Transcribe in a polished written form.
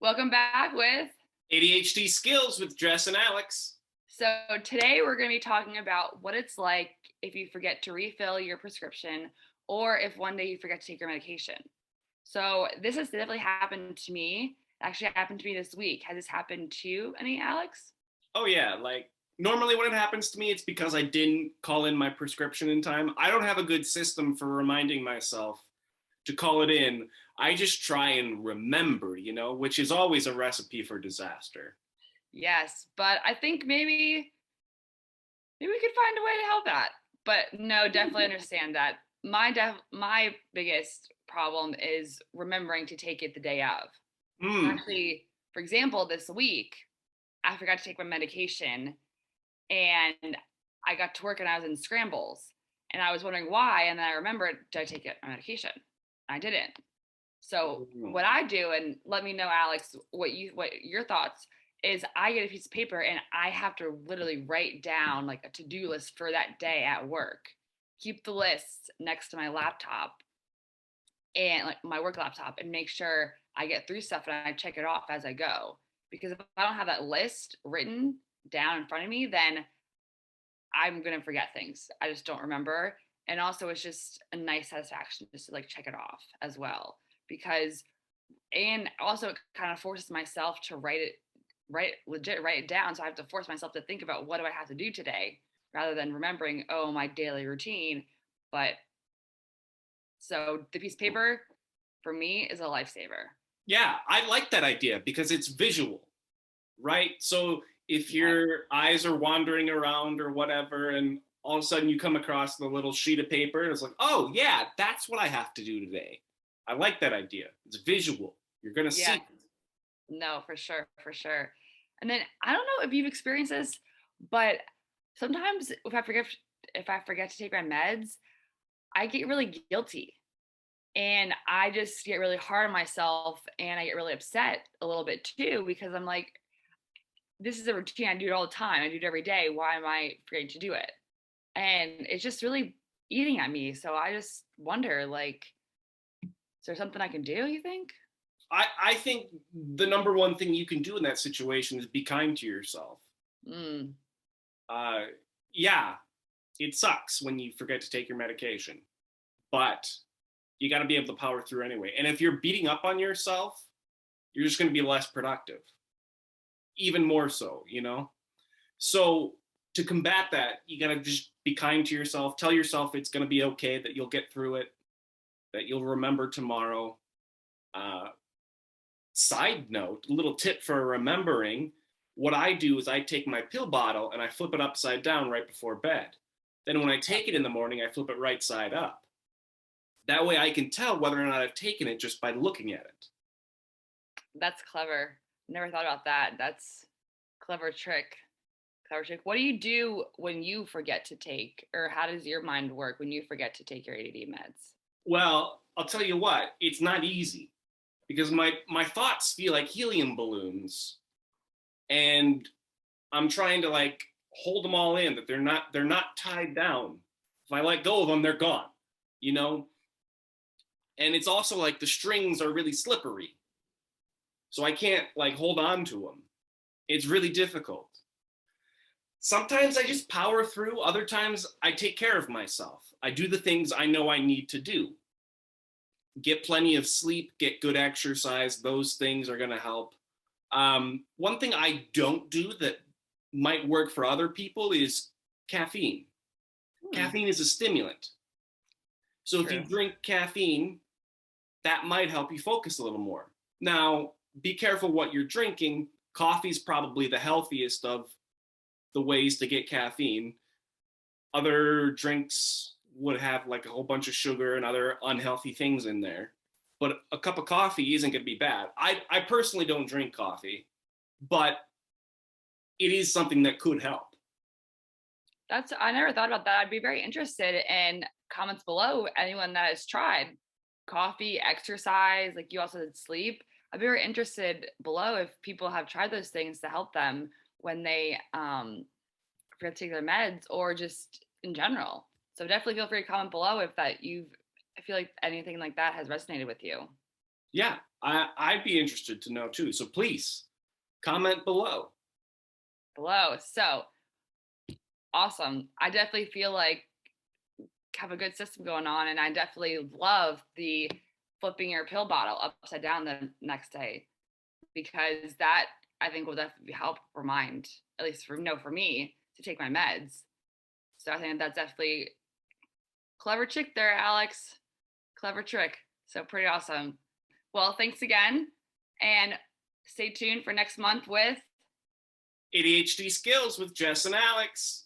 Welcome back with. ADHD skills with Jess and Alex. So, today we're going to be talking about what it's like if you forget to refill your prescription or if one day you forget to take your medication. So, this has definitely happened to me. Actually, happened to me this week. Has this happened to you, any Alex? Oh yeah, normally when it happens to me, it's because I didn't call in my prescription in time. I don't have a good system for reminding myself to call it in. I just try and remember, which is always a recipe for disaster. Yes, but I think maybe we could find a way to help that. But no, definitely understand that. My biggest problem is remembering to take it the day of. Hmm. Actually, for example, this week, I forgot to take my medication and I got to work and I was in scrambles and I was wondering why. And then I remembered, did I take my medication? I didn't. So what I do, and let me know, Alex, what your thoughts is. I get a piece of paper and I have to literally write down like a to-do list for that day at work. Keep the list next to my laptop and like my work laptop and make sure I get through stuff and I check it off as I go. Because if I don't have that list written down in front of me, then I'm gonna forget things. I just don't remember. And also it's just a nice satisfaction just to like check it off as well. Because and also it kind of forces myself to write it down. So I have to force myself to think about what do I have to do today rather than remembering, oh, my daily routine. But so the piece of paper for me is a lifesaver. Yeah, I like that idea because it's visual, right? So if Yeah. your eyes are wandering around or whatever, and all of a sudden you come across the little sheet of paper, and it's like, oh, yeah, that's what I have to do today. I like that idea. It's visual. You're going to see Yeah. it. No, for sure, for sure. And then I don't know if you've experienced this, but sometimes if I forget to take my meds, I get really guilty. And I just get really hard on myself and I get really upset a little bit too because I'm like, this is a routine. I do it all the time. I do it every day. Why am I afraid to do it? And it's just really eating at me. So I just wonder, like, is there something I can do, you think? I think the number one thing you can do in that situation is be kind to yourself. Mm, Uh, yeah, it sucks when you forget to take your medication, but you got to be able to power through anyway. And if you're beating up on yourself, you're just going to be less productive, even more so. So to combat that, you got to just be kind to yourself. Tell yourself it's going to be okay, that you'll get through it, that you'll remember tomorrow. Uh, Side note, little tip for remembering, what I do is I take my pill bottle and I flip it upside down right before bed. Then when I take it in the morning, I flip it right side up. That way I can tell whether or not I've taken it just by looking at it. that's clever. Never thought about that. That's clever trick. Clever trick. What do you do when you forget to take, or how does your mind work when you forget to take your ADD meds? Well, I'll tell you what, it's not easy because my thoughts feel like helium balloons, and I'm trying to hold them all in, that they're not tied down. If I let go of them, they're gone, you know? And it's also like the strings are really slippery. So I can't hold on to them. It's really difficult. Sometimes I just power through, other times I take care of myself. I do the things I know I need to do. Get plenty of sleep, get good exercise. Those things are going to help. One thing I don't do that might work for other people is caffeine. Hmm, Caffeine is a stimulant. So if you true. drink caffeine, that might help you focus a little more. Now, be careful what you're drinking. Coffee is probably the healthiest of the ways to get caffeine. Other drinks would have a whole bunch of sugar and other unhealthy things in there. But a cup of coffee isn't going to be bad. I personally don't drink coffee, but it is something that could help. That's I never thought about that. I'd be very interested in comments below. Anyone that has tried coffee, exercise, like you also said, sleep. I'd be very interested below if people have tried those things to help them when they forget to take their meds or just in general. So definitely feel free to comment below if that you've I feel like anything like that has resonated with you. Yeah, I'd be interested to know too. So please comment below. So awesome. I definitely feel like have a good system going on, and I definitely love the flipping your pill bottle upside down the next day, because that I think will definitely help remind, at least for me, to take my meds. So I think that's definitely clever trick there, Alex. Clever trick. So pretty awesome. Well, thanks again, and stay tuned for next month with ADHD skills with Jess and Alex.